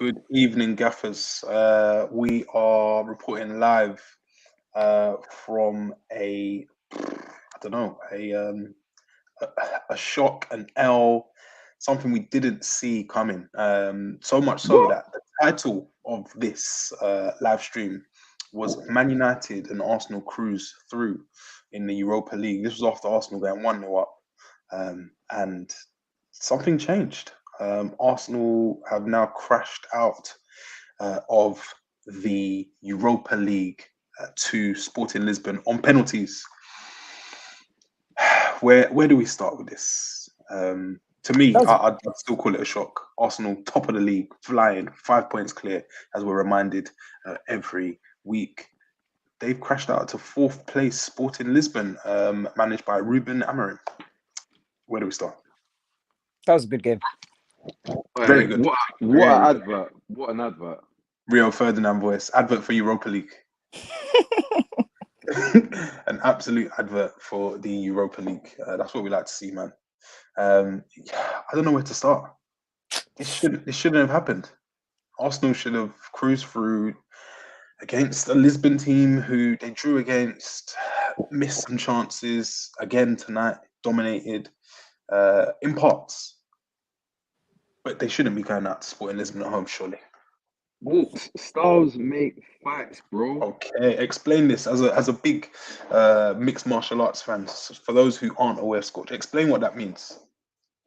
Good evening, Gaffers. We are reporting live from I don't know, a shock, an L, something we didn't see coming. So much so What? that the title of this live stream was Man United and Arsenal cruise through in the Europa League. This was after Arsenal going 1-0 up, and something changed. Arsenal have now crashed out of the Europa League to Sporting Lisbon on penalties. Where do we start with this? To me, I'd still call it a shock. Arsenal, top of the league, flying, 5 points clear, as we're reminded every week. They've crashed out to fourth place Sporting Lisbon, managed by Ruben Amorim. Where do we start? That was a good game. Very good. What an advert. What an advert. Rio Ferdinand voice. Advert for Europa League. An absolute advert for the Europa League. That's what we like to see, man. I don't know where to start. It shouldn't have happened. Arsenal should have cruised through against a Lisbon team who they drew against, missed some chances again tonight, dominated in parts. But they shouldn't be going out to Sporting Lisbon at home, surely. Well, styles make fights, bro. Okay, explain this as a big mixed martial arts fan. For those who aren't aware, Scott, explain what that means.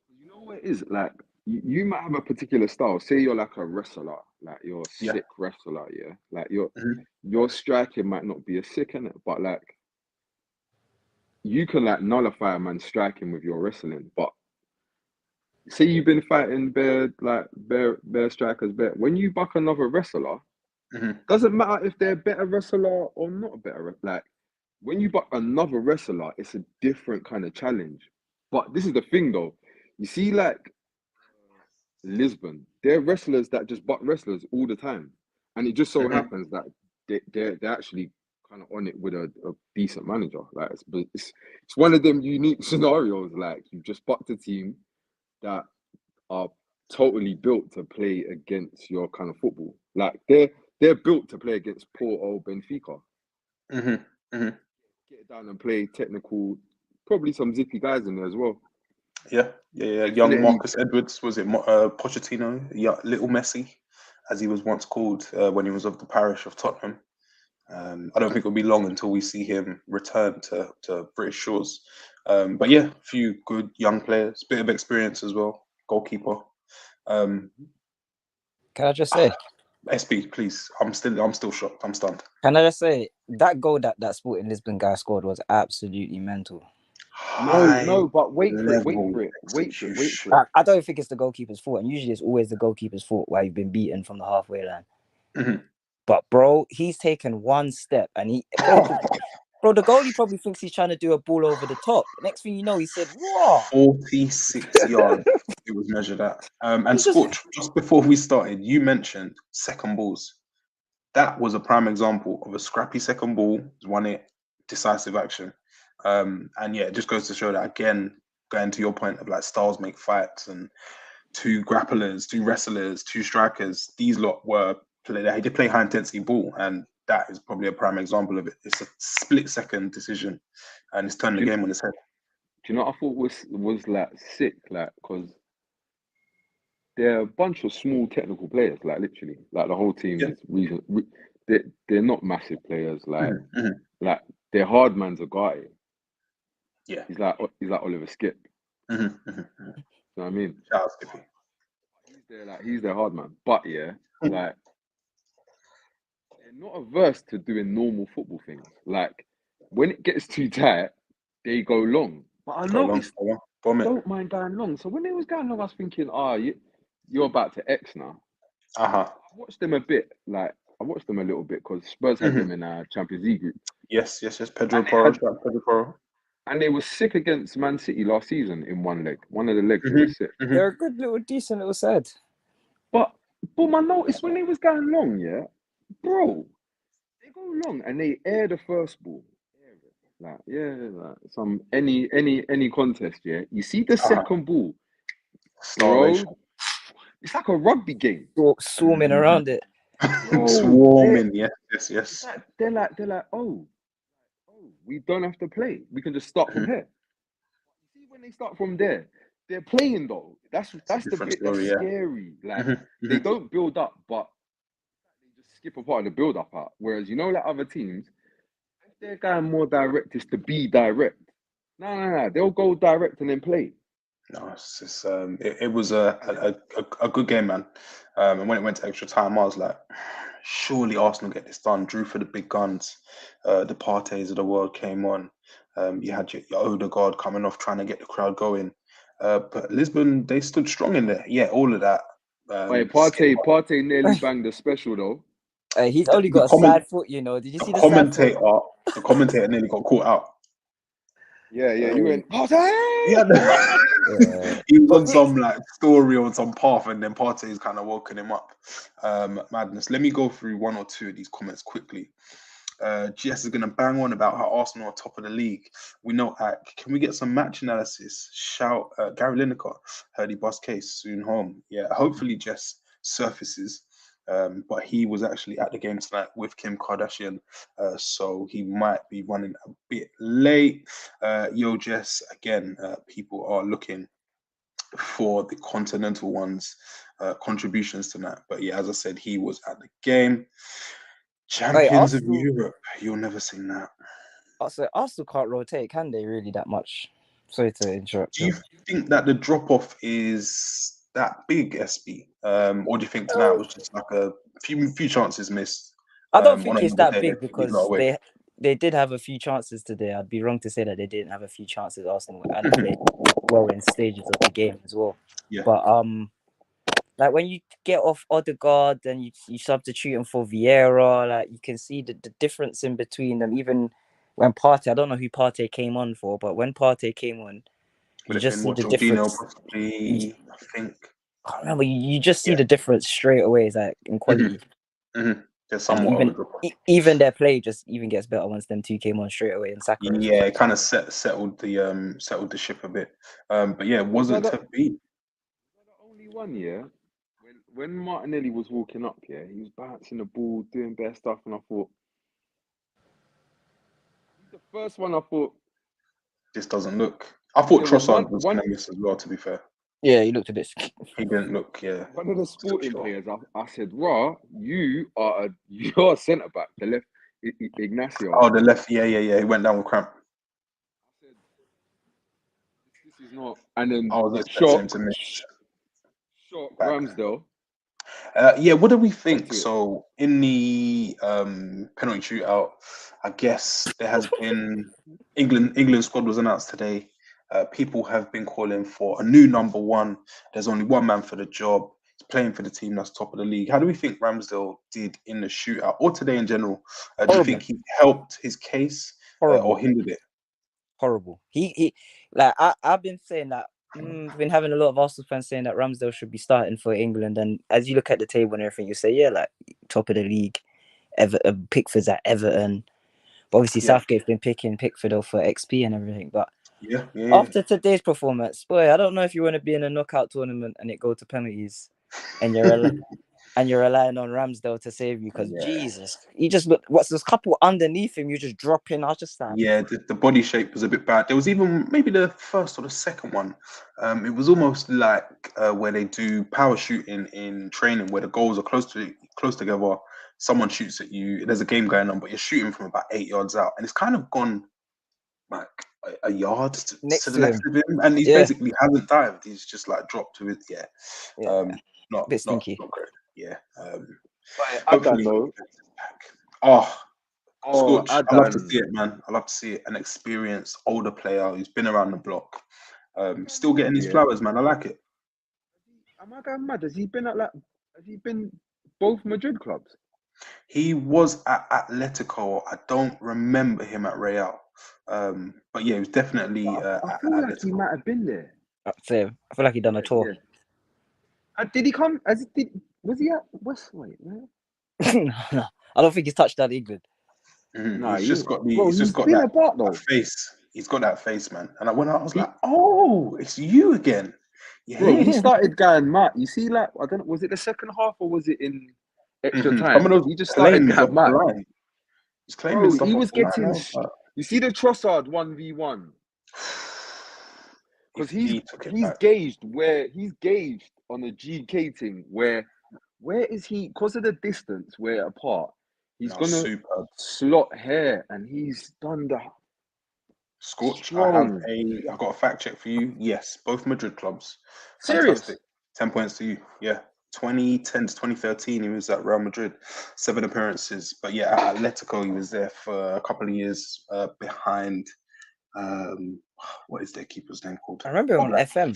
You know what it is? Like, you might have a particular style. Say you're like a wrestler, like you're a sick wrestler, yeah? Like your striking might not be as sick, innit? But like, you can like nullify a man's striking with your wrestling. But say you've been fighting bare strikers, when you buck another wrestler, doesn't matter if they're a better wrestler or not a better. Like, when you buck another wrestler, it's a different kind of challenge. But this is the thing, though. You see, like Lisbon, they're wrestlers that just buck wrestlers all the time, and it just so happens that they're actually kind of on it with a decent manager. Like, it's one of them unique scenarios. Like, you just bucked a team that are totally built to play against your kind of football. Like, they're built to play against poor old Benfica. Get it down and play technical, probably some zippy guys in there as well. Yeah. Young Marcus Edwards, was it Pochettino? Yeah, Little Messi, as he was once called when he was of the parish of Tottenham. I don't think it'll be long until we see him return to British shores. But yeah, a few good young players, bit of experience as well. Goalkeeper. Can I just say, SB, please. I'm still shocked. I'm stunned. Can I just say that goal that Sporting Lisbon guy scored was absolutely mental. No, but wait for it. I don't think it's the goalkeeper's fault, and usually it's always the goalkeeper's fault where you've been beaten from the halfway line. But bro, he's taken one step, and bro, the goalie probably thinks he's trying to do a ball over the top. Next thing you know, he said, "What?" 46 yards. It was measured at. And Scorch, just before we started, you mentioned second balls. That was a prime example of a scrappy second ball, won it, decisive action. And yeah, it just goes to show that, again, going to your point of like styles make fights, and two grapplers, two wrestlers, two strikers, these lot they play high intensity ball, and that is probably a prime example of it. It's a split second decision, and it's turned the game on its head. Do you know what I thought was like sick? Like, because they're a bunch of small technical players, like literally, like the whole team is they're not massive players, like like their hard man's a guy. Yeah, he's like Oliver Skip. You know what I mean? Shout out Skippy. He's their hard man, but yeah, like they're not averse to doing normal football things. Like, when it gets too tight, they go long. But I noticed don't mind going long. So when they was going long, I was thinking, you're about to X now. I watched them a bit, like I watched them a little bit because Spurs had them in a Champions League group. Yes. Pedro Porro. And they were sick against Man City last season in one leg. One of the legs they were sick. They're a good little, decent little side. But I noticed when they was going long, yeah, bro, they go long and they air the first ball. Like, like some any contest, yeah. You see the second ball, bro. It's like a rugby game. Swarming around it. Bro, Swarming, yes. they're like, oh, we don't have to play. We can just start from here. See, when they start from there, they're playing though. That's the bit that's scary. Like they don't build up, but they just skip a part of the build up out. Whereas like other teams, if they're going more direct, is to be direct. No, they'll go direct and then play. No, it's just, it was a good game, man. And when it went to extra time, I was like, surely Arsenal get this done. Drew for the big guns. The Parteys of the world came on. You had your Odegaard coming off, trying to get the crowd going. But Lisbon, they stood strong in there. Yeah, all of that. Partey nearly banged the special though. He's only got a side foot, Did you see the commentator? The commentator nearly got caught out. Yeah, you went Partey. Yeah, he was on some like story on some path, and then Partey's kind of woken him up. Madness. Let me go through one or two of these comments quickly. GS is going to bang on about how Arsenal are top of the league. We know. Can we get some match analysis? Shout Gary Lineker. Heard he bust case soon home. Yeah, hopefully Jess surfaces. But he was actually at the game tonight with Kim Kardashian, so he might be running a bit late. Jess, again, people are looking for the continental ones contributions tonight. But yeah, as I said, he was at the game. Champions of Europe, you'll never seen that. Arsenal can't rotate, can they, really, that much? Sorry to interrupt. Do you think that the drop-off is that big, SB? Or do you think tonight was just like a few chances missed? I don't think it's that big because they did have a few chances today. I'd be wrong to say that they didn't have a few chances, Arsenal, and they were in stages of the game as well. Yeah. But like when you get off Odegaard and you substitute him for Vieira, like you can see the difference in between them. Even when Partey, I don't know who Partey came on for, but when Partey came on, you just see the difference. Possibly, I think. I can't remember. You just see the difference straight away. It's like in quality. Even their play just even gets better once them two came on straight away and Saka. Yeah, it kind of settled the ship a bit. But yeah, it wasn't to be. The only one, when Martinelli was walking up, he was bouncing the ball, doing bare stuff, and I thought, the first one, I thought, this doesn't look. I thought Trossard was going to miss as well, to be fair. Yeah, he looked a bit. He didn't look. Yeah. One of the sporting players, I said, "Ra, you're a centre back, the left, Ignacio." Oh, the left. Yeah. He went down with cramp. I said, "This is not." And then I was expecting him to miss. Shot Ramsdale. What do we think? So in the penalty shootout, I guess there has been England squad was announced today. People have been calling for a new number one. There's only one man for the job. He's playing for the team that's top of the league. How do we think Ramsdale did in the shootout or today in general? Do you think he helped his case or hindered it? Horrible. He like I've been saying that. I've been having a lot of Arsenal fans saying that Ramsdale should be starting for England. And as you look at the table and everything, you say, like top of the league. Pickford's at Everton. But obviously Southgate's been picking Pickford for XP and everything. But after today's performance, boy, I don't know if you want to be in a knockout tournament and it go to penalties and you're relying on Ramsdale to save you because Jesus, he just looked. What's this couple underneath him? You just drop in. I was just like, the body shape was a bit bad. There was even maybe the first or the second one. It was almost like where they do power shooting in training, where the goals are close together. Someone shoots at you. There's a game going on, but you're shooting from about 8 yards out, and it's kind of gone like a yard to the left of him, and he basically hasn't dived. He's just like dropped to it. Not bit stinky. Not great. Yeah. I don't know. Scorch. I love to see it, man. I love to see it. An experienced older player who's been around the block, still getting his flowers, man. I like it. Am I going mad? Has he been both Madrid clubs? He was at Atletico. I don't remember him at Real. But yeah, he was definitely. I feel like he might have been there. I feel like he done a tour. Did he come? Was he at Westway? No, I don't think he's touched that England. No, he's just got that face. He's got that face, man. And when I was like, "Oh, it's you again." Yeah, Bro, he started going mad. You see, like, I don't know, was it the second half or was it in extra Some time? of those He just started claims off going the mad. line. He's claiming Bro, stuff he off was the line. getting. You see the Trossard 1v1? Because He took it he's back. gauged on the GK thing where is he, because of the distance we're apart, he's gonna superb. slot hair and he's done that. Scorch, Strong. I've got a fact check for you. Yes, both Madrid clubs. Serious? Fantastic. 10 points to you. Yeah. 2010 to 2013, he was at Real Madrid. 7 appearances. But yeah, at Atletico, he was there for a couple of years behind, what is their keeper's name called? I remember him on FM.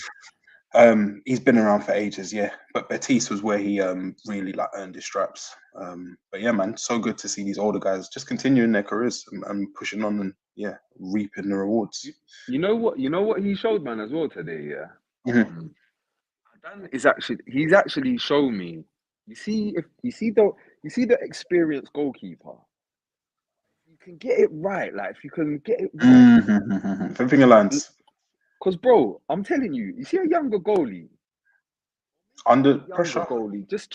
He's been around for ages, yeah. But Betis was where he really like earned his stripes. But yeah, man, so good to see these older guys just continuing their careers and pushing on and reaping the rewards. You know what he showed, man, as well today, yeah. Mm-hmm. He's actually shown me. You see the experienced goalkeeper. You can get it right, like if you can get it right. Mm-hmm. Everything aligns. Because, bro, I'm telling you, you see a younger goalie, under pressure, goalie, just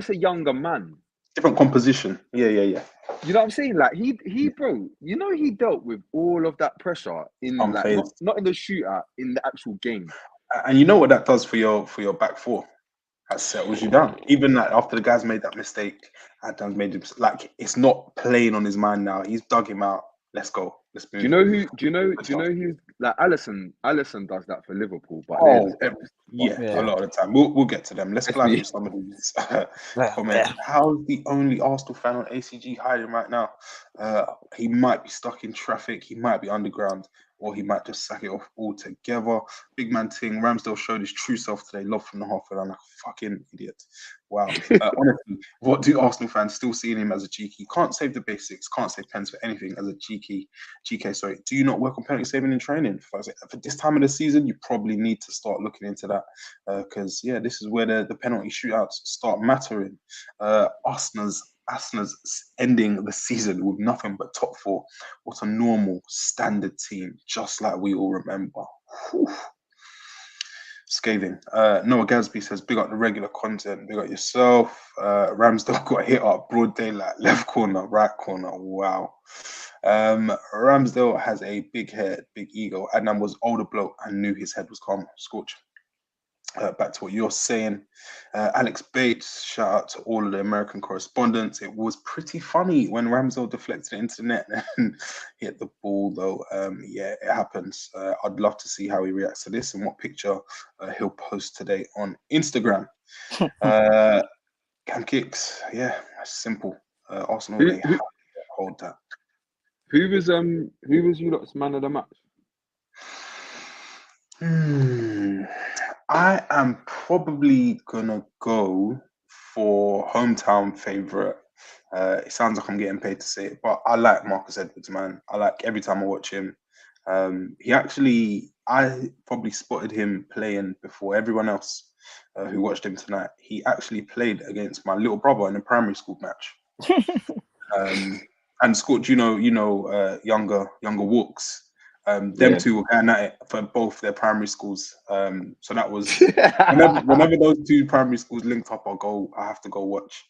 a younger man, different composition. Yeah. You know what I'm saying? Like he, bro, you know he dealt with all of that pressure in like not in the shootout, in the actual game. And you know what that does for your back four? That settles you down. Even like after the guys made that mistake, Adam's made him like it's not playing on his mind now. He's dug him out. Let's go. Let's move. Do you know who's like Allison does that for Liverpool, but a lot of the time. We'll get to them. Let's fly through some of these comments. How's the only Arsenal fan on ACG hiding right now? He might be stuck in traffic, he might be underground, or he might just sack it off altogether. Big man ting, Ramsdale showed his true self today, love from the halfway line, like a fucking idiot. Wow. Honestly, what do Arsenal fans still see in him as a cheeky? Can't save the basics, can't save pens for anything as a GK, sorry. Do you not work on penalty saving in training? For this time of the season, you probably need to start looking into that because, this is where the penalty shootouts start mattering. Arsenal's ending the season with nothing but top 4. What a normal standard team, just like we all remember. Whew. Scathing. Noah Gadsby says, big up the regular content, big up yourself. Ramsdale got hit up broad daylight, left corner, right corner. Wow. Ramsdale has a big head, big ego. Adnan was older bloke and knew his head was calm. Scorch. Back to what you're saying. Alex Bates, shout out to all of the American correspondents. It was pretty funny when Ramsdale deflected it into the net and hit the ball, though. It happens. I'd love to see how he reacts to this and what picture he'll post today on Instagram. Cam kicks, that's simple. Arsenal, they hold that. Who was you lot's man of the match? I am probably gonna go for hometown favorite. It sounds like I'm getting paid to say it, but I like Marcus Edwards, man. I like every time I watch him. I probably spotted him playing before everyone else who watched him tonight. He actually played against my little brother in a primary school match. And Scott, younger Walks. Them two were going at it for both their primary schools. So that was whenever those two primary schools linked up, I have to go watch.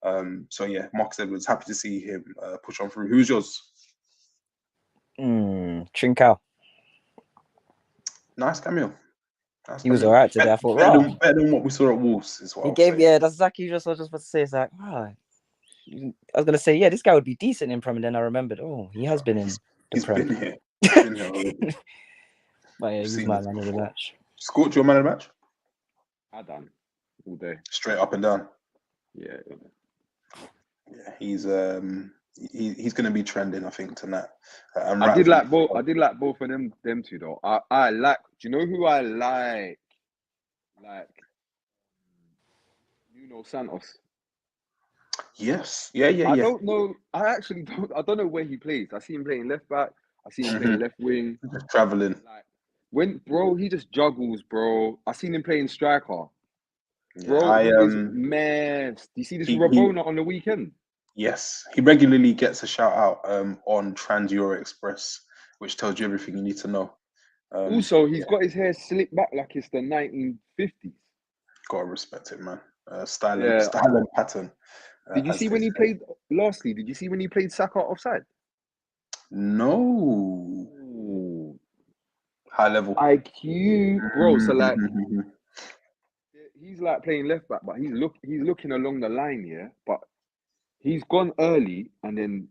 Marcus Edwards, happy to see him push on through. Who's yours? Trincao. Nice cameo. He was alright today. I thought better than what we saw at Wolves as well. That's exactly what I was just about to say. It's like, I was gonna say, this guy would be decent in Prem, and then I remembered, he has been in the Prem. Been here. He's been here already. But he's my man of the match. Scorch, your man of the match? I done all day. Straight up and down. Yeah. He's going to be trending, I think, tonight. I did like both of them two though. I like. Do you know who I like? Like Nuno Santos. Yes. Yeah. I don't know. I don't know where he plays. I see him playing left back. I see him playing left wing. Just traveling. Like he just juggles, bro. I seen him playing striker. Bro, do you see this Rabona on the weekend? Yes, he regularly gets a shout out on Trans Euro Express, which tells you everything you need to know. Also, he's got his hair slicked back like it's the 1950s. Gotta respect it, man. Style Yeah. and pattern. Did you see when he played? Lastly, did you see when he played Saka offside? No. Ooh. High level. IQ, bro. So like, he's like playing left back, but he's looking along the line here, but he's gone early and then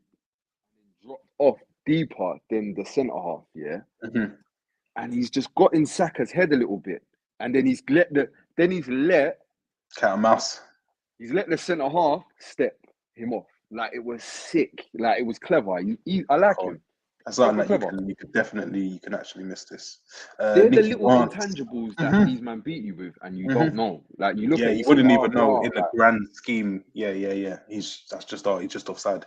dropped off deeper than the centre half, yeah. And he's just got in Saka's head a little bit, and then he's let cat and mouse. He's let the centre half step him off. Like, it was sick. Like, it was clever. I like him. That's something that you can actually miss this. They're the little intangibles that these man beat you with, and you don't know. Like, you look at it, you wouldn't even know in the grand scheme. Yeah. He's just offside.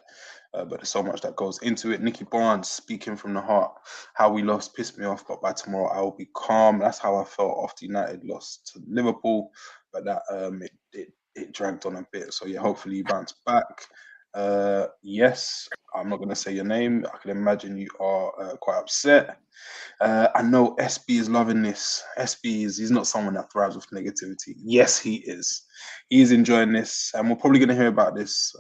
But there's so much that goes into it. Nicky Barnes, speaking from the heart, how we lost pissed me off, but by tomorrow I will be calm. That's how I felt after United lost to Liverpool, but that it dragged on a bit. So yeah, hopefully you bounce back. Yes, I'm not going to say your name. I can imagine you are quite upset. I know SB is loving this. He's not someone that thrives with negativity. Yes, he is. He's enjoying this, and we're probably going to hear about this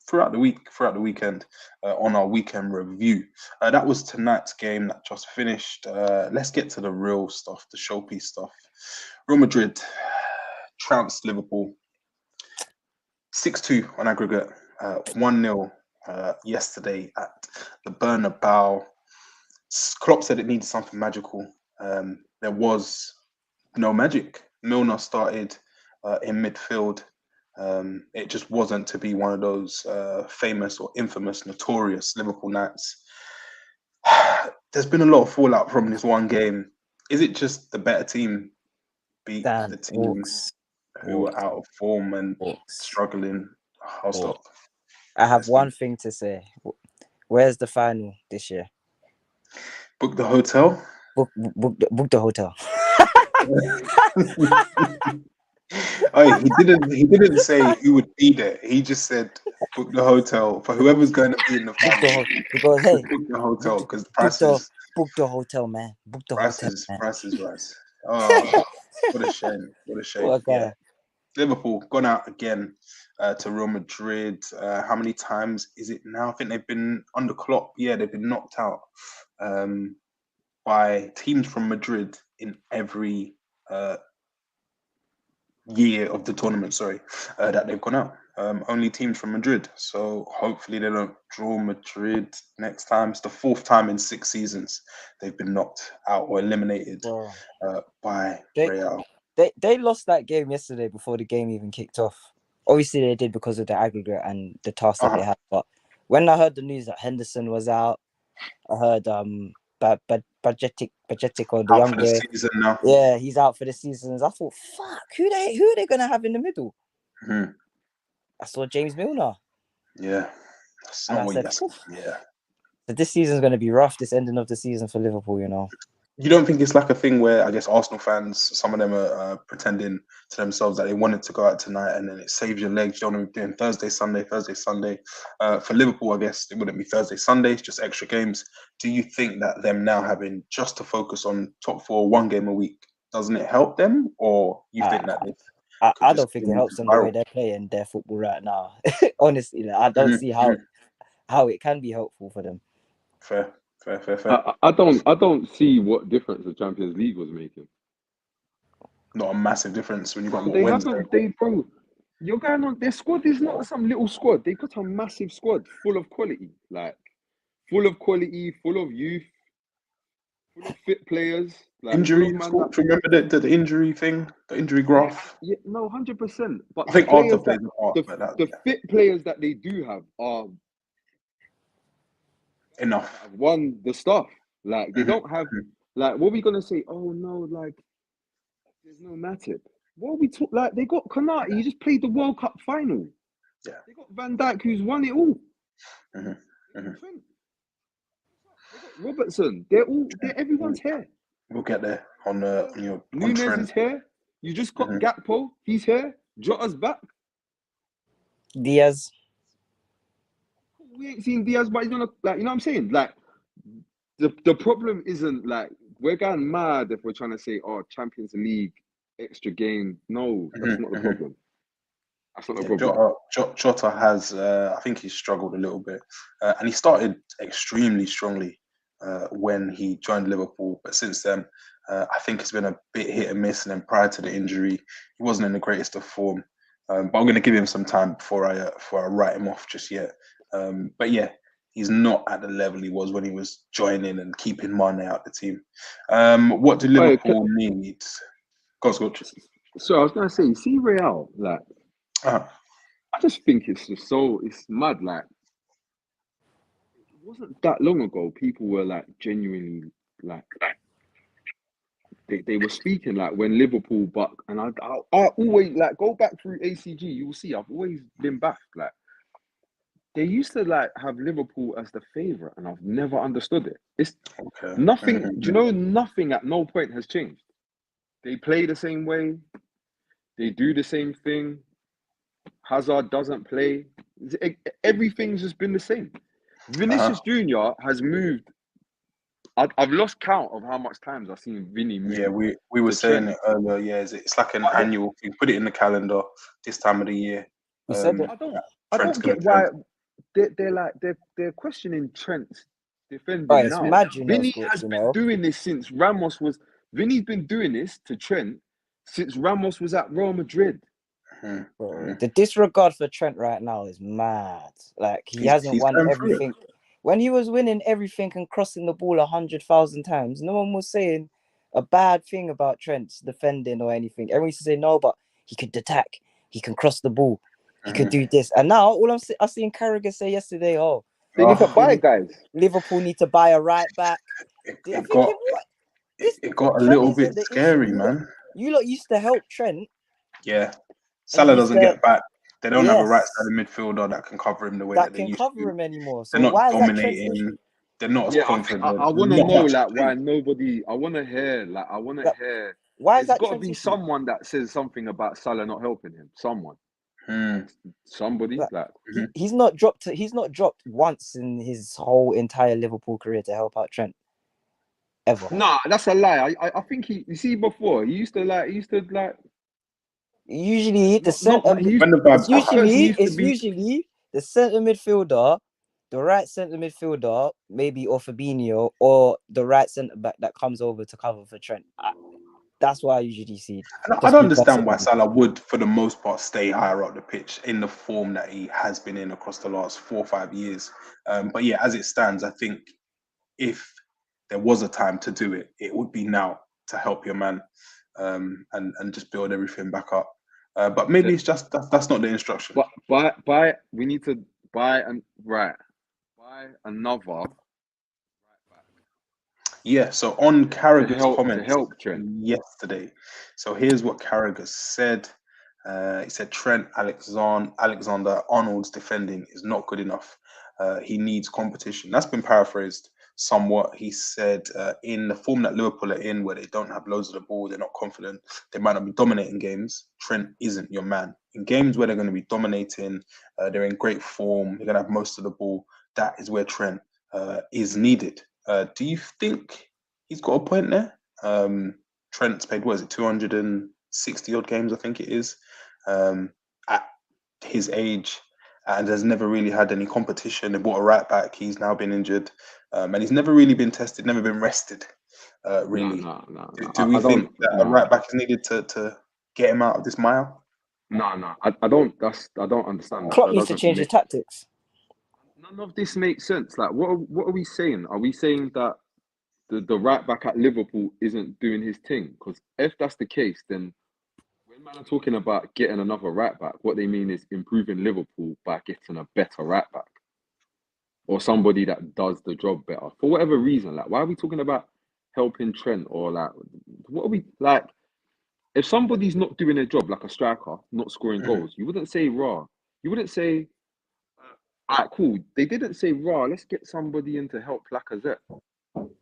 throughout the weekend, on our weekend review. That was tonight's game that just finished. Let's get to the real stuff, the showpiece stuff. Real Madrid trounced Liverpool 6-2 on aggregate, 1-0 yesterday at the Bernabeu. Klopp said it needed something magical. There was no magic. Milner started in midfield. It just wasn't to be one of those famous or infamous, notorious Liverpool nights. There's been a lot of fallout from this one game. Is it just the better team beat the teams who were out of form and struggling? I'll stop. I have one thing to say. Where's the final this year? Book the hotel. Book the hotel. Oh, he didn't say who would be there. He just said book the hotel for whoever's going to be in the final. Because hey, book the hotel because the prices. Book the hotel, man. Book the hotel. Prices rise. Oh, what a shame! What a shame! Yeah. Liverpool gone out again to Real Madrid. How many times is it now? I think they've been under Klopp. Yeah, they've been knocked out by teams from Madrid in every year of the tournament. That they've gone out. Only teams from Madrid. So hopefully they don't draw Madrid next time. It's the 4th time in 6 seasons they've been knocked out or eliminated by Real. They lost that game yesterday before the game even kicked off. Obviously, they did because of the aggregate and the task that they had. But when I heard the news that Henderson was out, I heard Bajetic or the young boy. Yeah, he's out for the season. I thought, fuck, who are they gonna have in the middle? Mm-hmm. I saw James Milner. Yeah, that's not what you said. Yeah. So this season's gonna be rough. This ending of the season for Liverpool, you know. You don't think it's like a thing where I guess Arsenal fans, some of them are pretending to themselves that they wanted to go out tonight and then it saves your legs. You don't want to be doing Thursday, Sunday. For Liverpool, I guess it wouldn't be Thursday, Sunday. It's just extra games. Do you think that them now having just to focus on top 4, 1 game a week, doesn't it help them? Or you think that I don't think it helps them the way they're playing their football right now. Honestly, like, I don't see how it can be helpful for them. Fair. I don't see what difference the Champions League was making. Not a massive difference when you got Wednesday. Bro, you're going on. Their squad is not some little squad. They got a massive squad full of quality, full of youth, full of fit players. Injury. Remember the injury thing, the injury graph. Yeah, no, 100%. But I think the fit players that they do have are enough. Have won the stuff. Like they don't have. Like, what are we gonna say? Oh no, like there's no Matip. What are we talking? Like, they got Konate. He just played the World Cup final. Yeah. They got Van Dijk, who's won it all. They got Robertson. They're everyone's here. We'll get there on your Nunes is here. You just got Gakpo. He's here. Jota's back. Diaz. We ain't seen Diaz, but he's gonna, like, you know what I'm saying? Like, the problem isn't like we're going mad if we're trying to say, oh, Champions League extra game. No, that's not the problem. That's not the problem. Jota has, I think he's struggled a little bit, and he started extremely strongly when he joined Liverpool, but since then, I think it's been a bit hit and miss. And then prior to the injury, he wasn't in the greatest of form. But I'm going to give him some time before I write him off just yet. But yeah, he's not at the level he was when he was joining and keeping Mane out the team. What do Liverpool need? Go on, So I was going to say, you see Real, like, I just think it's just it's mad. Like, it wasn't that long ago, people were like genuinely like, they were speaking like when Liverpool, but and I always like go back through ACG, you'll see I've always been back. Like, they used to like have Liverpool as the favourite, and I've never understood it. It's nothing. Do you know, nothing at no point has changed. They play the same way. They do the same thing. Hazard doesn't play. Everything's just been the same. Vinicius Junior has moved. I've lost count of how much times I've seen Vinny move. Yeah, we were saying it earlier. Yeah, it's like an annual thing. Put it in the calendar this time of the year. We said I don't get why they're questioning Trent's defending now. Vinny has been doing this since Ramos was. Vinny's been doing this to Trent since Ramos was at Real Madrid. The disregard for Trent right now is mad. Like, he hasn't won everything. When he was winning everything and crossing the ball 100,000 times, no one was saying a bad thing about Trent's defending or anything. Everyone used to say, no, but he could attack. He can cross the ball. He could do this. And now, all I seen Carragher say yesterday, they need to buy guys. Liverpool need to buy a right back. It got a little bit scary, man. You lot used to help Trent. Yeah. Salah doesn't get back. They don't have a right-sided midfielder that can cover him the way that they used to. That can cover him anymore. So they're not why dominating. They're not as confident. I want to know, like, why nobody. I want to hear. Why is that? There's got to be someone that says something about Salah not helping him. Someone. Somebody like he's not dropped. He's not dropped once in his whole entire Liverpool career to help out Trent. Ever. Nah, that's a lie. I think you see before he used to like. Usually the centre. Usually the centre midfielder, the right centre midfielder, maybe or Fabinho, or the right centre back that comes over to cover for Trent. That's what I usually see. And I don't understand why Salah would, for the most part, stay higher up the pitch in the form that he has been in across the last 4 or 5 years. But yeah, as it stands, I think if there was a time to do it, it would be now to help your man and just build everything back up. But maybe it's just that's not the instruction. But we need to buy another right back. Yeah, so on Carragher's comments yesterday. So here's what Carragher said. He said Trent Alexander-Arnold's defending is not good enough. He needs competition. That's been paraphrased somewhat. He said in the form that Liverpool are in, where they don't have loads of the ball, they're not confident, they might not be dominating games, Trent isn't your man. In games where they're going to be dominating, they're in great form, they're going to have most of the ball, that is where Trent is needed. Do you think he's got a point there? Trent's played, 260 odd games, I think it is, at his age, and has never really had any competition. They bought a right back. He's now been injured, and he's never really been tested, never been rested. Really, no. Do we think that a right back is needed to get him out of this mire? No. I don't. I don't understand. Klopp needs to change his tactics. None of this makes sense. Like, what are we saying? Are we saying that the right back at Liverpool isn't doing his thing? Because if that's the case, then when man are talking about getting another right back, what they mean is improving Liverpool by getting a better right back or somebody that does the job better for whatever reason. Like, why are we talking about helping Trent or like what are we like? If somebody's not doing their job, like a striker, not scoring goals, you wouldn't say raw. You wouldn't say, alright, cool. They didn't say raw. Let's get somebody in to help Lacazette.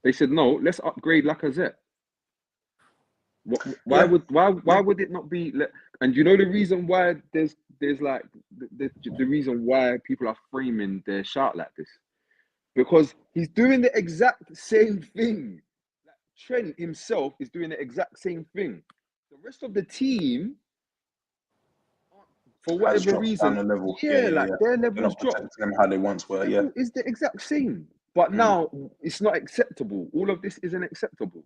They said no. Let's upgrade Lacazette. Why would it not be? And you know the reason why there's like the reason why people are framing their shout like this, because he's doing the exact same thing. Trent himself is doing the exact same thing. The rest of the team, for Has whatever dropped reason, down the level. their They're level's not dropped. protecting them how they once were. Yeah. Level is the exact same, but now it's not acceptable. All of this isn't acceptable.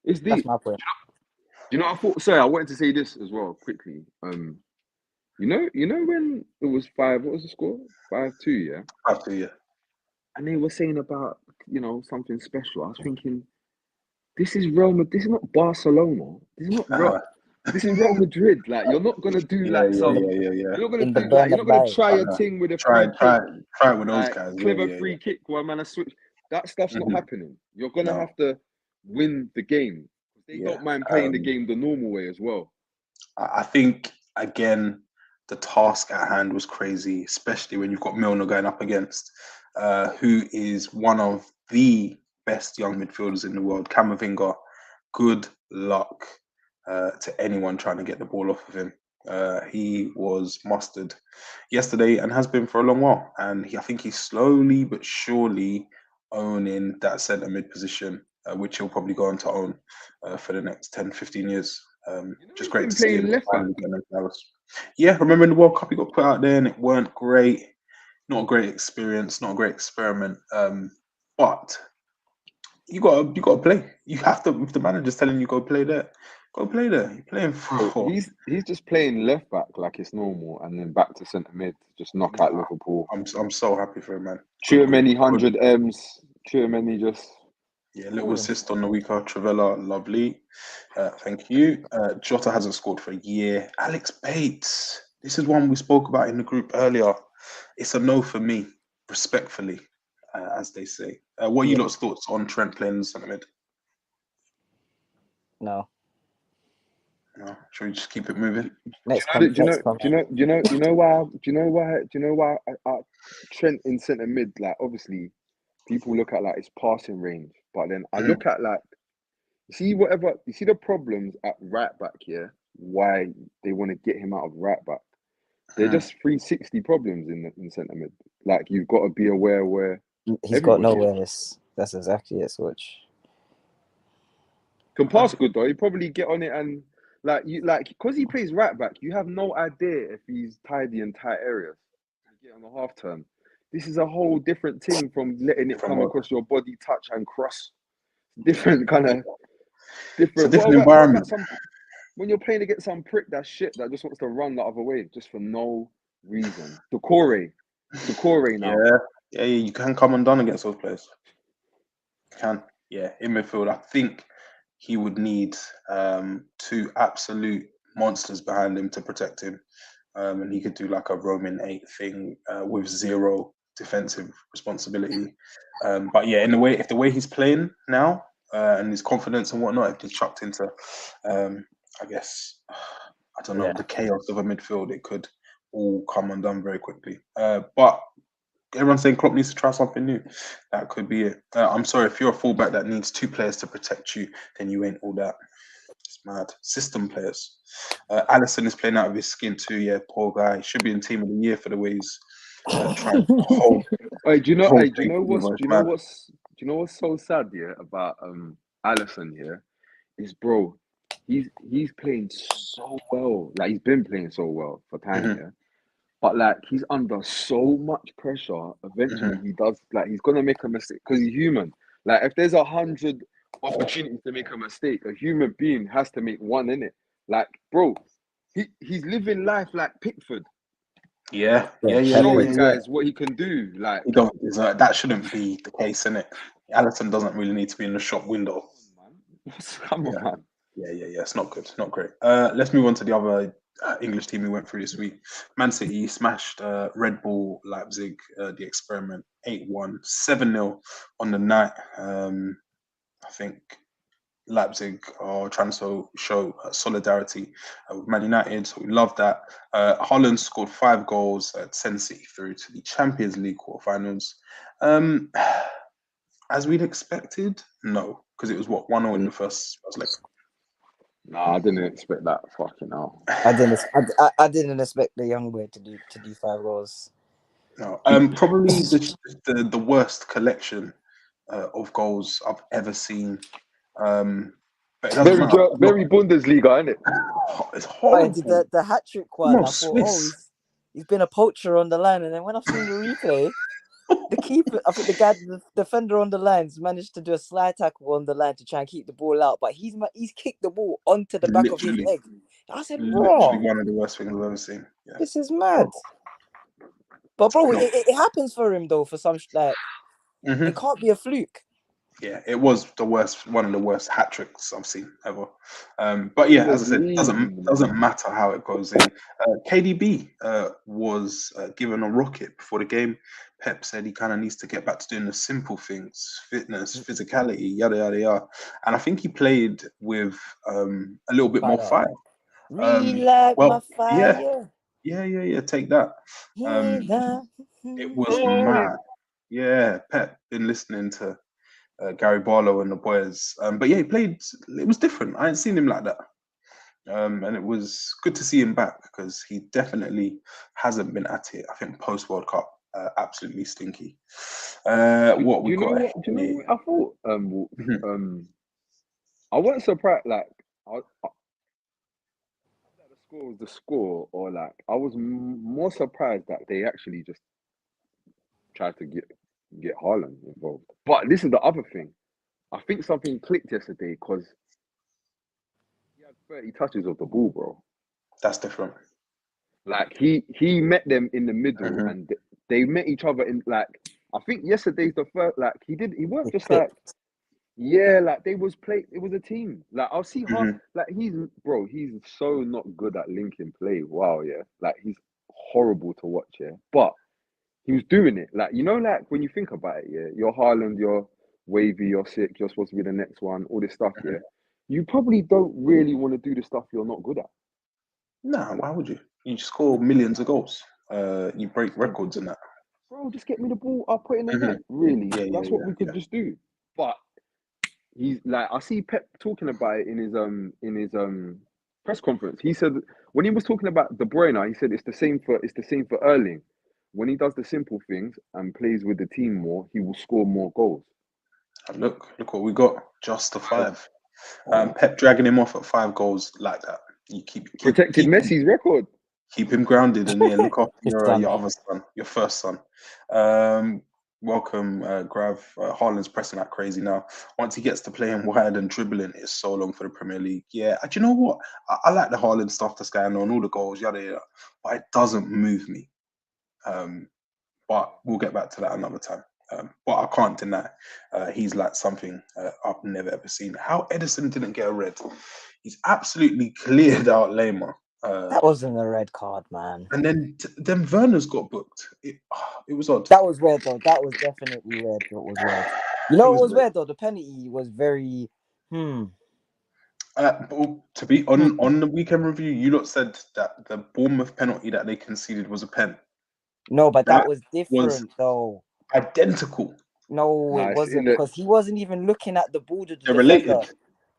It's That's deep. my point. You know, I thought. Sorry, I wanted to say this as well quickly. You know when it was 5. What was the score? 5-2. Yeah. 5-2, yeah. And they were saying about something special. I was thinking, this is Real Madrid. This is not Barcelona. This is not Real. This is Real Madrid. Like, you're not gonna do Yeah. You're not gonna In the do like. You're not gonna Bernabeu. try a thing with a Try free kick. it with those Like, guys. clever Yeah. free kick where man, I switch. That stuff's not happening. You're gonna No. have to win the game. They don't mind playing the game the normal way as well. I think again, the task at hand was crazy, especially when you've got Milner going up against who is one of the best young midfielders in the world, Camavinga. Good luck to anyone trying to get the ball off of him. He was mustard yesterday and has been for a long while. And I think he's slowly but surely owning that centre mid position, which he'll probably go on to own for the next 10, 15 years. Just great to see him left back. Yeah, remember in the World Cup he got put out there and it weren't great. Not a great experience, not a great experiment. But you gotta play. You have to. If the manager's telling you go play there, go play there. You're playing for. He's just playing left back like it's normal, and then back to centre mid, just knock out Liverpool. I'm so happy for him, man. Too many 100 M's. Too many just. Yeah, little assist on the weaker. Travella, lovely. Thank you. Jota hasn't scored for a year. Alex Bates. This is one we spoke about in the group earlier. It's a no for me, respectfully, as they say. What are you lot's thoughts on Trent playing in centre mid? No. Should we just keep it moving? Do you know why Trent in centre mid, like, obviously people look at like his passing range, but then I look at like you see the problems at right back here, why they want to get him out of right back. They're just 360 problems in centre mid. Like, you've got to be aware where he's got no awareness. That's exactly it, Switch. Can pass good though. He probably get on it and because he plays right back, you have no idea if he's tidy in tight areas. You get on the half turn. This is a whole different thing from letting it come across your body, touch and cross. Different kind of different. It's a different environment. When you're playing against some prick that just wants to run the other way just for no reason. Decore now. Yeah, you can come undone against those players. In midfield, I think he would need 2 absolute monsters behind him to protect him. And he could do like a Roman 8 thing with 0 defensive responsibility. But yeah, if the way he's playing now and his confidence and whatnot, if he's chucked into, I guess, I don't know, the chaos of a midfield, it could all come undone very quickly. But everyone's saying Klopp needs to try something new. That could be it. I'm sorry, if you're a fullback that needs 2 players to protect you, then you ain't all that. It's mad. System players. Alisson is playing out of his skin too. Yeah, poor guy. He should be in team of the year for the way he's trying to hold. Do you know what's so sad here about Alisson here is, bro, he's playing so well. Like, he's been playing so well for time here. But like, he's under so much pressure. Eventually, he does, like, he's gonna make a mistake because he's human. Like, if there's 100 opportunities to make a mistake, a human being has to make one, innit? Like, bro, he's living life like Pickford. Showing guys what he can do. Like, that shouldn't be the case, innit? Alisson doesn't really need to be in the shop window. Come on, man. Yeah. It's not good. Not great. Let's move on to the other English team we went through this week. Man City smashed Red Bull Leipzig, the experiment, 8-1, 7-0 on the night. I think Leipzig are trying to show solidarity with Man United, so we love that. Haaland scored 5 goals, send City through to the Champions League quarterfinals. As we'd expected, no, because it was 1-0 in the first leg. Nah, I didn't expect that. Fucking hell. I didn't expect the young boy to do 5 goals. No, probably the worst collection of goals I've ever seen But it doesn't matter. Very Bundesliga, isn't it? It's horrible. The hat trick one, No, I thought, he's been a poacher on the line, and then when I've seen the replay, the keeper, I think the defender on the lines managed to do a slide tackle on the line to try and keep the ball out, but he's kicked the ball onto the back of his leg. I said, bro, one of the worst things I've ever seen. Yeah. This is mad. But bro, it happens for him though. For some it can't be a fluke. Yeah, it was one of the worst hat tricks I've seen ever. But yeah, as I said, it doesn't matter how it goes in. KDB was given a rocket before the game. Pep said he kind of needs to get back to doing the simple things: fitness, physicality, yada yada yada. And I think he played with a little bit more fire. My fire. Yeah. Take that. It was mad. Yeah, Pep been listening to Gary Barlow and the boys. But yeah, he played. It was different. I hadn't seen him like that. And it was good to see him back because he definitely hasn't been at it. I think post World Cup, absolutely stinky. What we got? Do you know what I thought? I wasn't surprised. Like, the score was the score, or like I was more surprised that they actually just tried to get Haaland involved. But this is the other thing. I think something clicked yesterday because he had 30 touches of the ball, bro. That's different. Like he met them in the middle, and they met each other in like. I think yesterday's the first. Like he weren't just like. Yeah, like they was play. It was a team. Like I'll see how. Like he's so not good at linking play. Wow, yeah. Like he's horrible to watch. Yeah, but he was doing it. Like like when you think about it, yeah, you're Haaland, you're wavy, you're sick, you're supposed to be the next one. All this stuff, yeah. You probably don't really want to do the stuff you're not good at. No, why would you? You score millions of goals. You break records in that. Bro, just get me the ball. I'll put it in the net. Really, that's what we could just do. But he's like, I see Pep talking about it in his press conference. He said when he was talking about De Bruyne, he said it's the same for Erling. When he does the simple things and plays with the team more, he will score more goals. And look what we got. Just the 5. Pep dragging him off at 5 goals like that. You keep protected Messi's record. Keep him grounded and look after your other son, your first son. Welcome, Grav. Haaland's pressing that crazy now. Once he gets to playing wide and dribbling, it's so long for the Premier League. Yeah, do you know what? I like the Haaland stuff that's going on, all the goals, yada yada, but it doesn't move me. But we'll get back to that another time. But I can't deny he's like something I've never ever seen. How Edison didn't get a red? He's absolutely cleared out Lema. That wasn't a red card, man. And then Werner's got booked. It was odd. That was weird though. That was definitely weird. It was weird. You know what was weird though? The penalty was very. But to be on the weekend review, you lot said that the Bournemouth penalty that they conceded was a pen. No, but that was different though. Identical. No, it wasn't because he wasn't even looking at the border. They're related.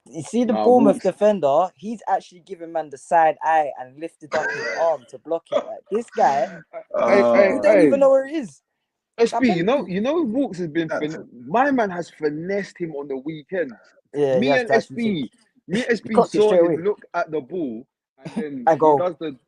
You see the Bournemouth defender, he's actually giving man the side eye and lifted up his arm to block it. Like, this guy, we don't even know where he is. SB, you know Walks has been my man has finessed him on the weekend. Yeah, me and SB saw him look at the ball and then he does the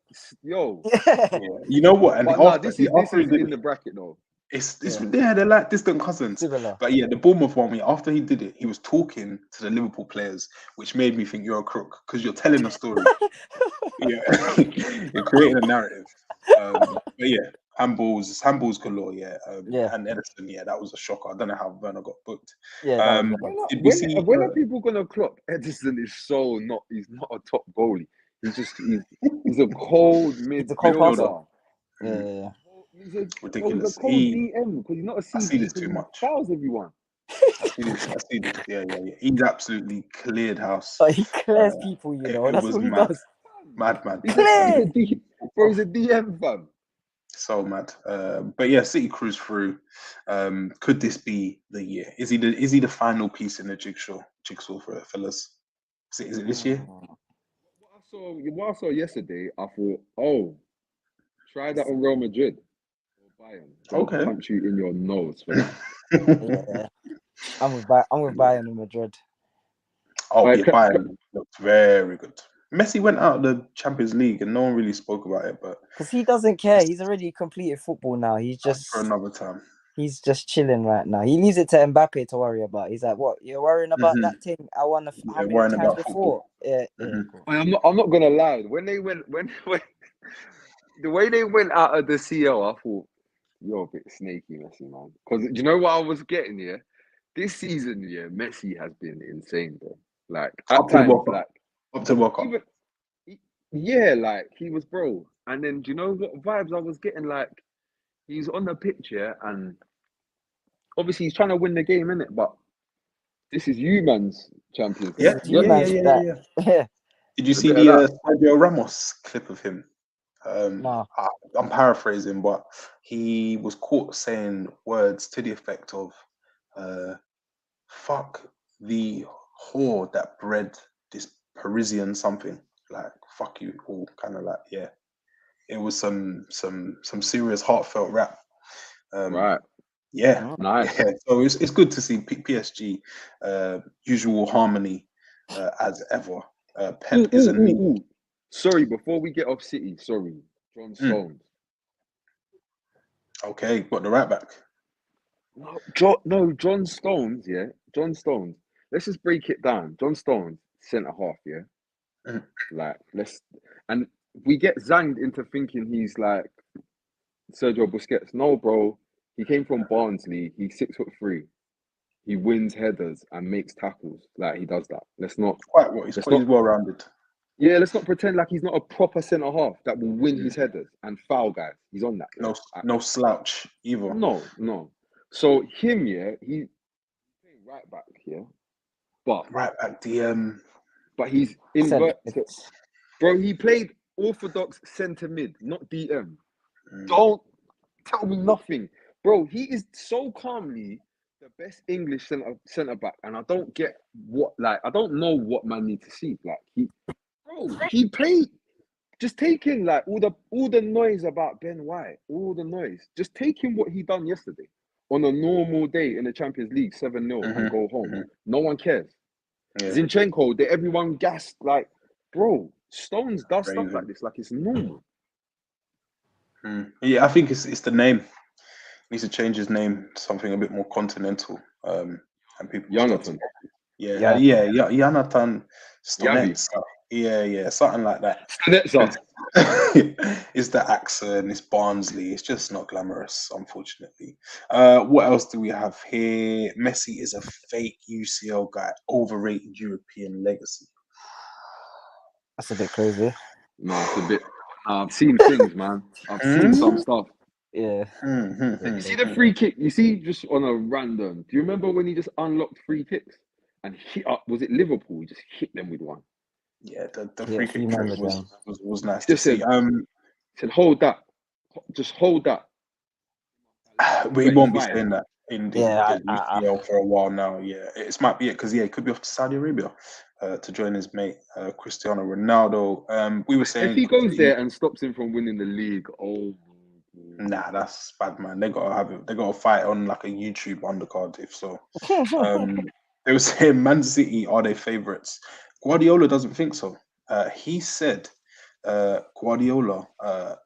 You know what? And this is in the bracket though. They're like distant cousins. Similar. But yeah, the Bournemouth one, after he did it, he was talking to the Liverpool players, which made me think you're a crook because you're telling a story. You're creating a narrative. But yeah, handballs galore. Yeah, and Edison. Yeah, that was a shocker. I don't know how Werner got booked. Yeah. When are people gonna clock Edison? He's not a top goalie. He's a cold midfielder. Yeah. Ridiculous. He's a cold DM because he's not a CB. I see this too much. Fouls everyone. I see this. Yeah. He's absolutely cleared house. He clears people, you know. That's what he does. Mad. He's a DM, fam. So mad. But yeah, City cruise through. Could this be the year? Is he the final piece in the jigsaw for fellas? Is it this year? What I saw yesterday, I thought, try that on Real Madrid. Okay. Punch you in your nose for that. Yeah. I'm with Bayern in Madrid. Oh, Like, yeah, Bayern looked very good. Messi went out of the Champions League and no one really spoke about it, but Because he doesn't care. He's already completed football now. He's just for another time. He's just chilling right now. He leaves it to Mbappe to worry about. He's like, "What? You're worrying about that thing? I won how many worrying times about before?" Yeah, cool. I'm not gonna lie. When they went when the way they went out of the CL, I thought you're a bit snaky, Messi, man. Because do you know what I was getting here? This season, yeah, Messi has been insane, bro. Like Up at to the times, World Cup. like Up to the World Cup. even yeah, like he was bro. And then do you know what vibes I was getting? Like he's on the pitch, yeah, and obviously he's trying to win the game, innit? But this is you man's Champions League. Yeah, This is you, man's that. yeah. Did you A see bit of the that. Sergio Ramos clip of him? No. I'm paraphrasing, but he was caught saying words to the effect of, "Fuck the whore that bred this Parisian something." Like, "Fuck you," all kind of like, yeah. It was some serious heartfelt rap. Right. Yeah, Nice. yeah. So it's good to see PSG usual harmony as ever. Pep isn't. Sorry, before we get off City, sorry. John Stones. Okay, got the right back. No, John Stones, yeah. John Stones. Let's just break it down. John Stones, centre half, yeah. Like and we get zanged into thinking he's like Sergio Busquets. No, bro. He came from Barnsley. He's 6'3". He wins headers and makes tackles. Like he does that. He's quite well rounded. Yeah, let's not pretend like he's not a proper centre half that will win his headers and foul guys. He's on that. No slouch either. No. So him, yeah, he's right back, yeah. But right back, but he's inverted. Bro, he played orthodox centre mid, not DM. Don't tell me nothing. Bro, he is so calmly the best English centre back, and I don't get I don't know what man need to see. Like he played. Just take in like all the noise about Ben White, all the noise. Just take in what he done yesterday on a normal day in the Champions League, 7-0 and go home. No one cares. Yeah. Zinchenko, everyone gassed like, bro, Stones does stuff like this, like it's normal. Yeah, I think it's the name. He needs to change his name to something a bit more continental. And people Jonathan. Jonathan Stonetsa. Yeah, something like that. It's the accent, it's Barnsley, it's just not glamorous, unfortunately. What else do we have here? Messi is a fake UCL guy, overrated European legacy. That's a bit crazy. No, it's a bit. I've seen things, man. I've seen some stuff. Yeah. You see the free kick? You see, just on a random. Do you remember when he just unlocked free kicks and hit up? Was it Liverpool? He just hit them with one. Yeah, the free kick was nice just to see. Said, hold that. Just hold that. We won't be saying that in the UCL for a while now. Yeah, it might be it because he could be off to Saudi Arabia to join his mate Cristiano Ronaldo. We were saying if he goes there and stops him from winning the league, nah, that's bad, man. They gotta fight on like a YouTube undercard if so. They were saying Man City are their favourites. Guardiola doesn't think so. He said Guardiola,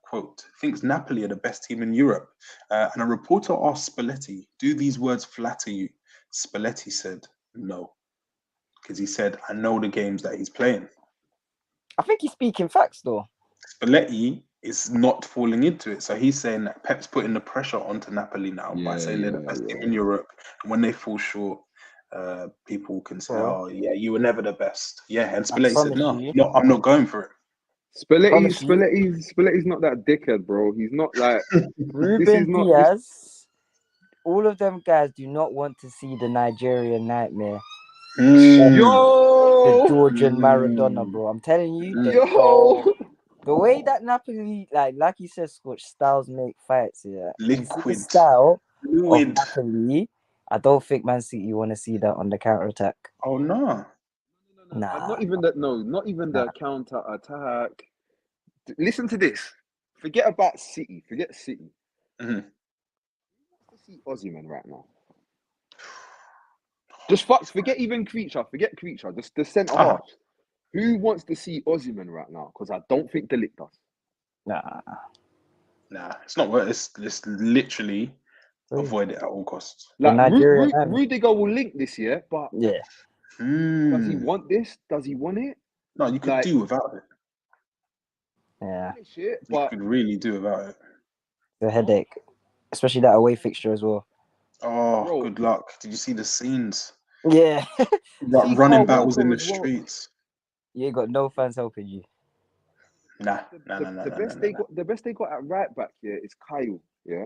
quote, thinks Napoli are the best team in Europe. And a reporter asked Spalletti, do these words flatter you? Spalletti said no. Because he said, I know the games that he's playing. I think he's speaking facts, though. Spalletti is not falling into it. So he's saying that Pep's putting the pressure onto Napoli now by saying they're the best team in Europe. And when they fall short, people can say, oh, yeah, you were never the best. Yeah, and Spalletti said, no, I'm not going for it. Spalletti's not that dickhead, bro. He's not like Ruben Diaz. All of them guys do not want to see the Nigerian nightmare. Yo, the Georgian Maradona, bro. I'm telling you, the way that Napoli, like you said, Scotch styles make fights. Yeah, liquid style of Napoli. I don't think Man City want to see that on the counter attack. Oh no. Nah. Not even that. No, not even the counter attack. Listen to this. Forget about City. Forget City. Mm-hmm. See Osimhen right now. Just forget even Creature. Forget Creature. Just the centre half. Who wants to see Osimhen right now? Because I don't think the Ligt does. Nah, it's not worth. It's literally avoid it at all costs. Like Nigeria, Rudiger will link this year, but yeah. does he want this? Does he want it? No, you could do without it. Yeah. Shit, You could really do without it. The headache, especially that away fixture as well. Oh, bro, good luck. Did you see the scenes? Yeah. Running battles in the streets. You ain't got no fans helping you. Nah. The best they got at right back here is Kyle. Yeah.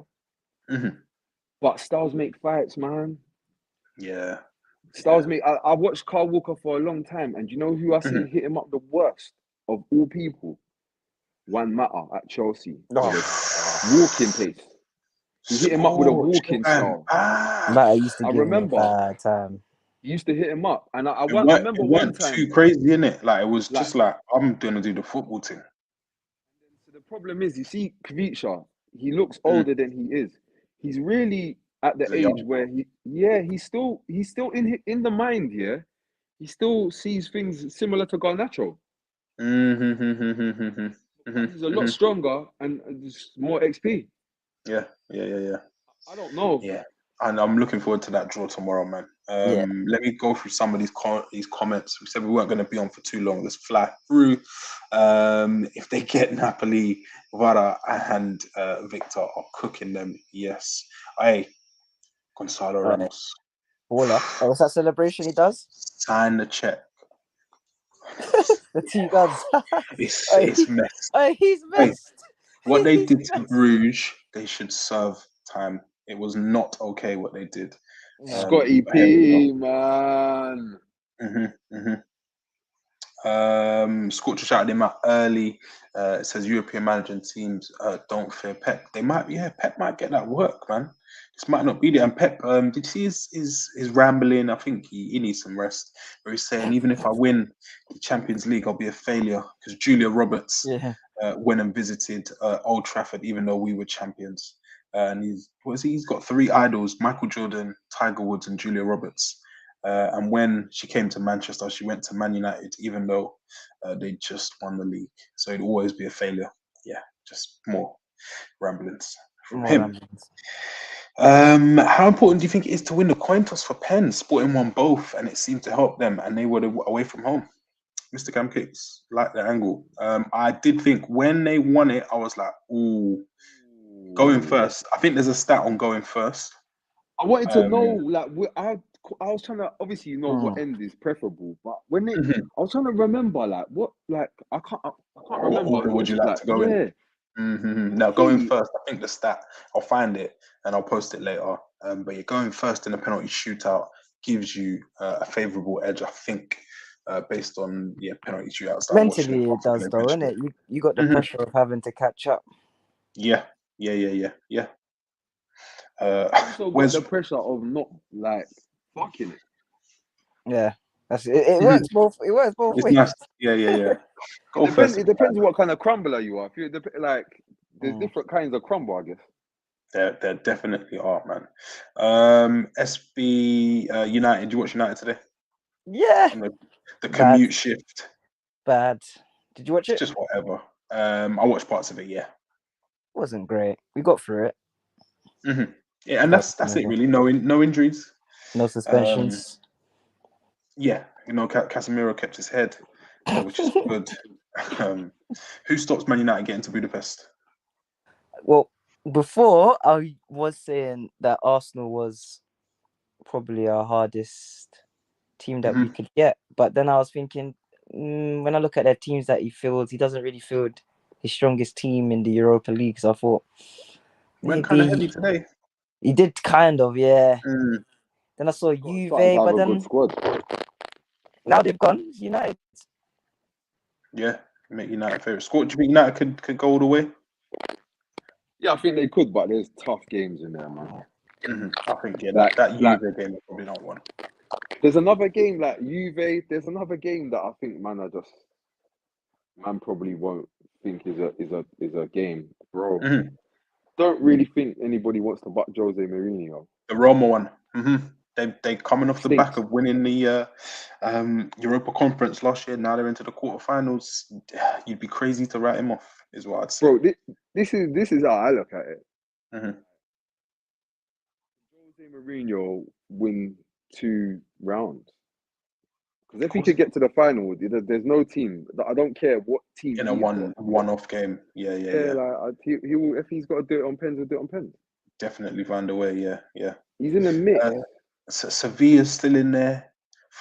Mm-hmm. But Styles make fights, man. Yeah. Styles make. I watched Kyle Walker for a long time, and you know who I seen hit him up the worst of all people? Juan Mata at Chelsea. Walking pace. He hit him up with a walking style. Mata used to give me a bad time. He used to hit him up, and I remember one time. Too crazy, innit? Like it was just like I'm gonna do the football thing. So the problem is, you see, Kvicha, he looks older than he is. He's really at the age where he's still in the mind. Yeah, he still sees things similar to Garnacho. He's a lot stronger and just more XP. Yeah. I don't know. Yeah, and I'm looking forward to that draw tomorrow, man. Let me go through some of these comments. We said we weren't going to be on for too long. Let's fly through. If they get Napoli, Vara and Victor are cooking them. Yes. Hey, Gonzalo Ramos. Baller. Oh, what's that celebration he does? Sign the check. The 2 guns. It's messed. He's messed. What they did to Bruges, they should serve time. It was not okay what they did. Scotty P, man. Scorcher shouted him out early. It says European managing teams don't fear Pep. They might, Pep might get that work, man. This might not be there. And Pep, did you see his rambling? I think he needs some rest. Where he's saying, even if I win the Champions League, I'll be a failure because Julia Roberts went and visited Old Trafford, even though we were champions. And he's got 3 idols: Michael Jordan, Tiger Woods, and Julia Roberts. And when she came to Manchester, she went to Man United, even though they just won the league. So it'd always be a failure. Yeah, just more ramblings from him. How important do you think it is to win the coin toss for Penn? Sporting won both, and it seemed to help them, and they were away from home. Mr. Cam Kicks, like the angle. I did think when they won it, I was like, ooh, going first. I think there's a stat on going first. I wanted to know, like, I was trying to obviously what end is preferable, but when I was trying to remember, like, what, like, I can't remember. What would you like to go in? Now, going first, I think the stat, I'll find it and I'll post it later. But you're going first in a penalty shootout gives you a favourable edge, I think, based on penalty shootouts. Mentally, it does, though, isn't it? You got the pressure of having to catch up. Yeah. Also got the pressure of not like fucking it. Yeah, that's it. It works both. It works both ways. Nice. Yeah. It depends what kind of crumbler you are. If you're like, there's different kinds of crumble, I guess. There definitely are, man. SB United. Did you watch United today? Yeah. The commute shift. Bad. Did you watch it? Just whatever. I watched parts of it. Yeah. Wasn't great. We got through it. Yeah, and that's it really. No injuries. No suspensions. Casemiro kept his head, which is good. Who stops Man United getting to Budapest? Well, before I was saying that Arsenal was probably our hardest team that we could get, but then I was thinking, when I look at their teams that he fields, he doesn't really field his strongest team in the Europa League. So I thought went kind of heavy today. He did kind of, yeah. Then I saw Juve, but then good squad. Now they've gone United. Yeah, make United favourite squad. Do you think United could go all the way? Yeah, I think they could, but there's tough games in there, man. I think that Juve game is probably not one. There's another game like Juve. There's another game that I think man probably won't think is a game, bro. Don't really think anybody wants to butt Jose Mourinho. The Roma one. They coming off the back of winning the Europa Conference last year. Now they're into the quarterfinals. You'd be crazy to write him off, is what I'd say. Bro, this is how I look at it. Jose Mourinho win 2 rounds. Because if he could get to the final, there's no team. I don't care what team. In a one-off game. Yeah. Like, he will, if he's got to do it on pens, he'll do it on pens. Definitely find a way. Yeah. He's in the mix. Sevilla's still in there.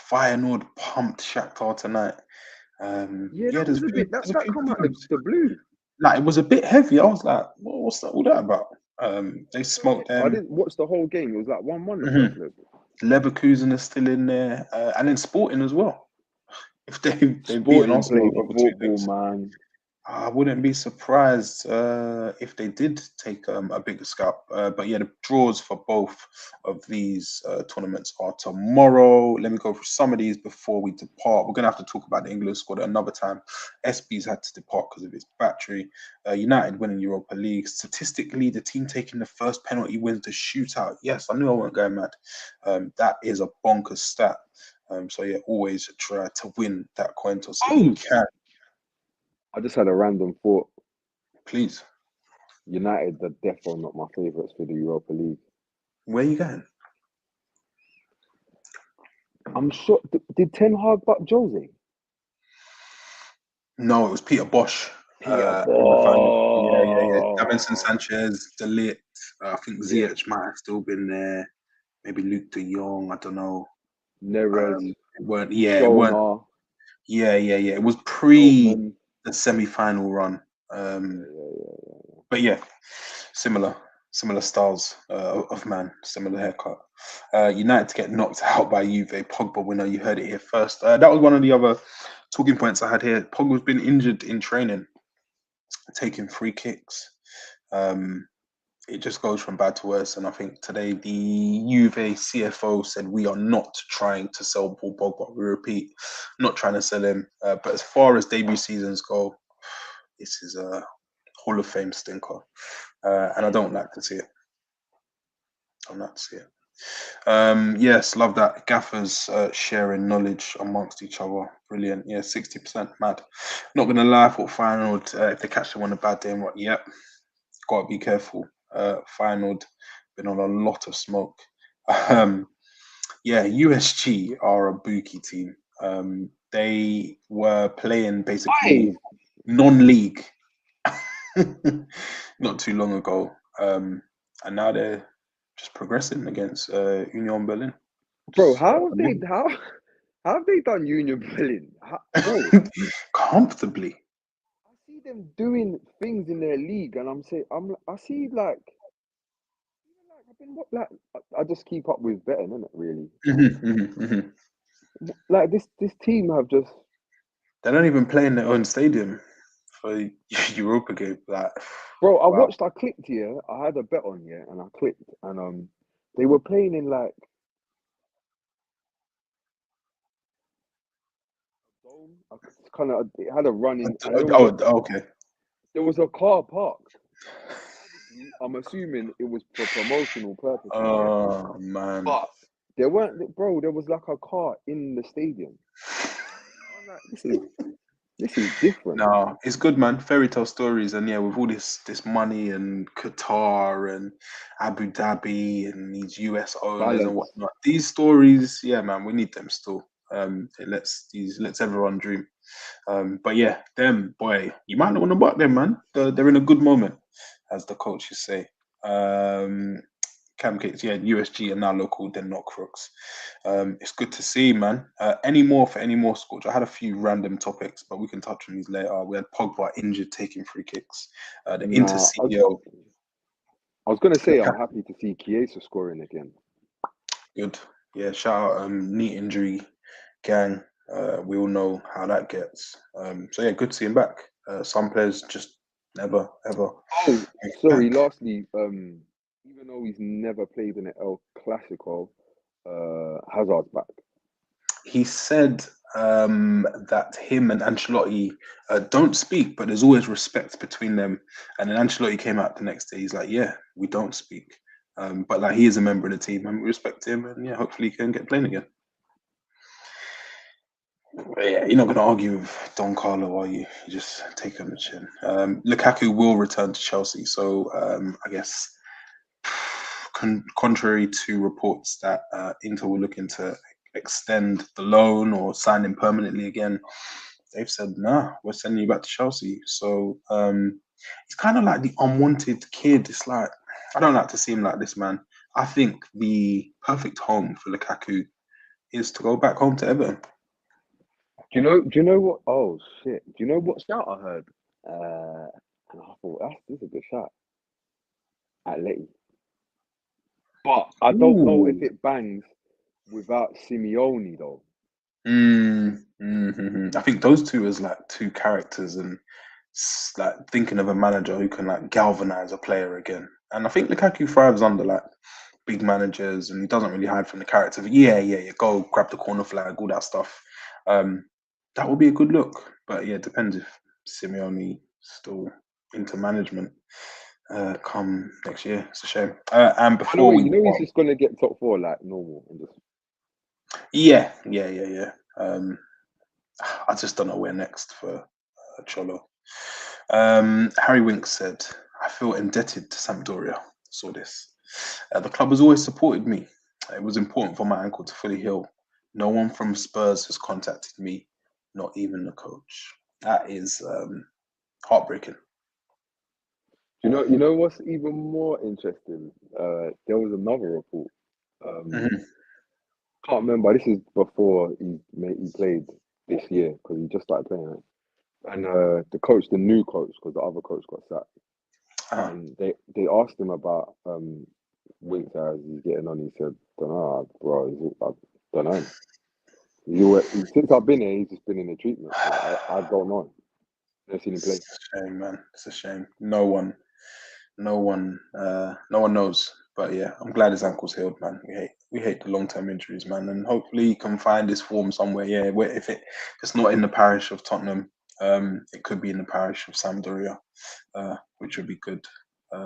Feyenoord pumped Shakhtar tonight. That was a bit. That come out of the blue. Like, it was a bit heavy. I was like, what's all that about? They smoked them. I didn't watch the whole game. It was like 1-1. Leverkusen is still in there, and then Sporting as well. If they've beaten Arsenal for football, man, I wouldn't be surprised if they did take a bigger scalp. But yeah, the draws for both of these tournaments are tomorrow. Let me go through some of these before we depart. We're going to have to talk about the England squad another time. SB's had to depart because of his battery. United winning Europa League. Statistically, the team taking the first penalty wins the shootout. Yes, I knew I wasn't going mad. That is a bonkers stat. So yeah, always try to win that coin toss if you can. I just had a random thought. Please. United are definitely not my favourites for the Europa League. Where are you going? I'm sure. Did Ten Hag buck Jose? No, it was Peter Bosch. Yeah. Davinson Sanchez, De Ligt. I think Ziyech might have still been there. Maybe Luke de Jong. I don't know. Neres. It weren't. It was pre the semi-final run. But yeah, similar styles of man, similar haircut. United to get knocked out by Juve. Pogba winner. You heard it here first. That was one of the other talking points I had here. Pogba's been injured in training, taking free kicks. It just goes from bad to worse. And I think today the Juve CFO said we are not trying to sell Paul Pogba. We repeat, not trying to sell him. But as far as debut seasons go, this is a Hall of Fame stinker. And I don't like to see it. Yes, love that. Gaffers sharing knowledge amongst each other. Brilliant. Yeah, 60% mad. Not going to lie, I thought Feyenoord, if they catch them on a bad day, got to be careful. Feyenoord been on a lot of smoke. USG are a bookie team. They were playing basically non-league not too long ago, and now they're just progressing against Union Berlin. Bro, how have they done Union Berlin? Comfortably. I see them doing things in their league, and I just keep up with betting, innit? Really. Like this team have just. They don't even play in their own stadium for Europa game. Bro, I clicked here. I had a bet on here, and I clicked, and they were playing in like. It had a running. Okay. There was a car parked. I'm assuming it was for promotional purposes. Oh man! But there weren't, bro. There was like a car in the stadium. I'm like, this is different. No, it's good, man. Fairy tale stories, and yeah, with all this money and Qatar and Abu Dhabi and these US owners and whatnot, these stories, yeah, man, we need them still. It lets everyone dream. But yeah, them, boy, you might not want to buck them, man. They're in a good moment, as the coaches say. Cam Kicks, USG are now local, they're not crooks. It's good to see, man. Any more, Scorch? I had a few random topics, but we can touch on these later. We had Pogba injured, taking free kicks. Inter CEO. I was going to say, I'm happy to see Chiesa scoring again. Good. Yeah, shout out knee injury gang. We all know how that gets. So yeah, good to see him back. Some players just never, ever. Oh, sorry, lastly, even though he's never played in an El Clasico, Hazard's back. He said that him and Ancelotti don't speak, but there's always respect between them. And then Ancelotti came out the next day. He's like, yeah, we don't speak. But like he is a member of the team, and we respect him, and yeah, hopefully he can get playing again. But yeah, you're not going to argue with Don Carlo, are you? You just take him the chin. Lukaku will return to Chelsea, so I guess contrary to reports that Inter were looking to extend the loan or sign him permanently again, they've said, nah, we're sending you back to Chelsea. So he's kind of like the unwanted kid. It's like, I don't like to see him like this, man. I think the perfect home for Lukaku is to go back home to Everton. Do you know what? Oh shit! Do you know what shout I heard? And I thought this is a good shout. Atleti. But I don't know if it bangs without Simeone though. I think those two is like two characters, and like thinking of a manager who can like galvanize a player again. And I think Lukaku thrives under like big managers, and he doesn't really hide from the character. But yeah, go grab the corner flag, all that stuff. That would be a good look. But yeah, it depends if Simeone still into management come next year. It's a shame. And before you know he's just gonna get top 4 like normal and just. Yeah. I just don't know where next for Cholo. Harry Winks said, I feel indebted to Sampdoria. Saw this. The club has always supported me. It was important for my ankle to fully heal. No one from Spurs has contacted me, not even the coach. That is heartbreaking. You know what's even more interesting? There was another report. Can't remember. This is before he played this year because he just started playing it. And the new coach, because the other coach got sacked, and they asked him about Winks as he's getting on. He said, "Don't know, bro. I don't know. Since I've been here, he's just been in the treatment. I don't know. Never seen him play." It's a shame, man. It's a shame. No one knows. But yeah, I'm glad his ankle's healed, man. We hate the long-term injuries, man, and hopefully he can find his form somewhere. Yeah, where if it's not in the parish of Tottenham, it could be in the parish of Sampdoria, which would be good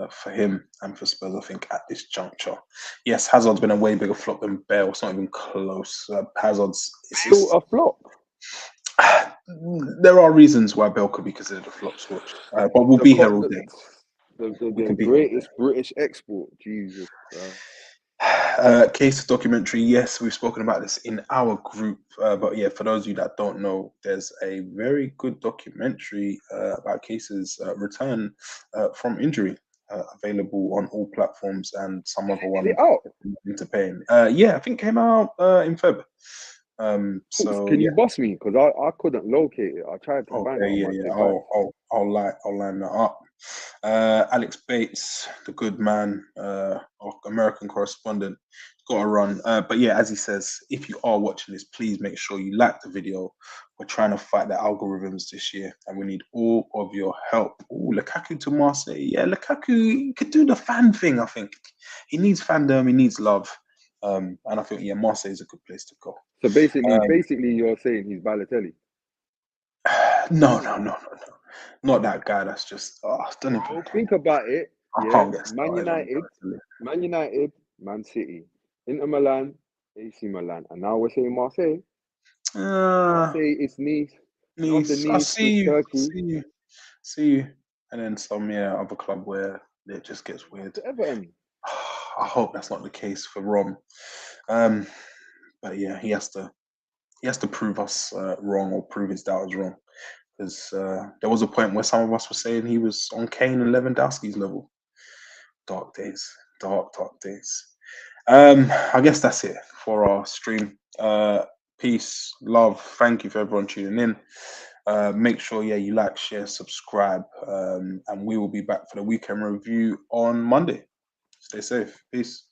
for him and for Spurs, I think, at this juncture. Yes, Hazard's been a way bigger flop than Bale. It's not even close. Hazard's still a flop. There are reasons why Bale could be considered a flop, Scorch, but we'll be here all day. The greatest British export, Jesus. Case documentary, yes, we've spoken about this in our group, but yeah, for those of you that don't know, there's a very good documentary about Case's return from injury, available on all platforms, and some other ones into paying. Yeah, I think it came out in Feb. So can you boss me, because I couldn't locate it. I tried to find it. I'll line that up. Alex Bates, the good man, our American correspondent, got a run. But yeah, as he says, if you are watching this, please make sure you like the video. We're trying to fight the algorithms this year, and we need all of your help. Oh, Lukaku to Marseille. Yeah, Lukaku could do the fan thing. I think he needs fandom. He needs love. And I think Marseille is a good place to go. So basically, you're saying he's Balotelli? No. Not that guy. That's just don't even think about it. Yeah, Man United, Man City, Inter Milan, AC Milan, and now we're saying Marseille. Marseille is Nice. I see you, and then some other club where it just gets weird. Everton. I hope that's not the case for Rom. But yeah, he has to prove us wrong, or prove his doubters wrong. Because there was a point where some of us were saying he was on Kane and Lewandowski's level. Dark days. I guess that's it for our stream. Peace, love. Thank you for everyone tuning in. Make sure you like, share, subscribe, and we will be back for the weekend review on Monday. Stay safe. Peace.